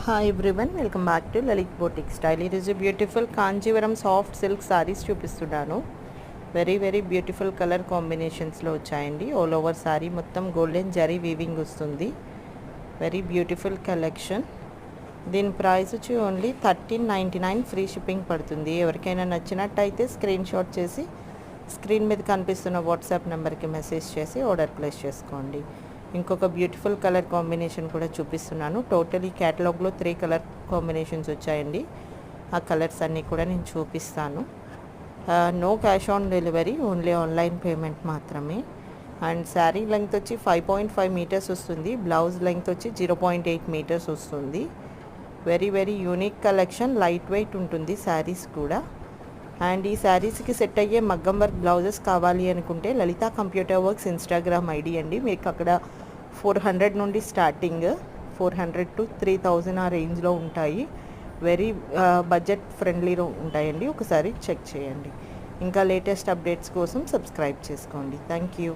Hi everyone, welcome back to Lalit boutique style. ఈరోజు beautiful Kanjeevaram soft silk saris చూపిస్తున్నాను. Very very beautiful colour కాంబినేషన్స్లో వచ్చాయండి. All over sari మొత్తం golden zari weaving వస్తుంది. Very beautiful collection. దీని ప్రైస్ వచ్చి ఓన్లీ 1399, ఫ్రీ షిప్పింగ్ పడుతుంది. ఎవరికైనా నచ్చినట్టయితే స్క్రీన్ షాట్ చేసి స్క్రీన్ మీద కనిపిస్తున్న వాట్సాప్ నెంబర్కి మెసేజ్ చేసి ఆర్డర్ ప్లేస్ చేసుకోండి. ఇంకొక బ్యూటిఫుల్ కలర్ కాంబినేషన్ కూడా చూపిస్తున్నాను. టోటల్ ఈ క్యాటలాగ్లో 3 కలర్ కాంబినేషన్స్ వచ్చాయండి. ఆ కలర్స్ అన్నీ కూడా నేను చూపిస్తాను. No cash on delivery, only online payment మాత్రమే. అండ్ శారీ లెంగ్త్ వచ్చి 5.5 మీటర్స్ వస్తుంది. బ్లౌజ్ లెంగ్త్ వచ్చి 0.8 మీటర్స్ వస్తుంది. Very very unique collection. Light weight ఉంటుంది శారీస్ కూడా. అండ్ ఈ శారీస్కి సెట్ అయ్యే మగ్గం వర్క్ బ్లౌజెస్ కావాలి అనుకుంటే లలిత కంప్యూటర్ వర్క్స్ ఇన్స్టాగ్రామ్ ఐడి అండి. మీకు అక్కడ 400 నుండి స్టార్టింగ్, 400 to 3000 ఆ రేంజ్లో ఉంటాయి. వెరీ బడ్జెట్ ఫ్రెండ్లీలో ఉంటాయండి. ఒకసారి చెక్ చేయండి. ఇంకా లేటెస్ట్ అప్డేట్స్ కోసం సబ్స్క్రైబ్ చేసుకోండి. Thank you.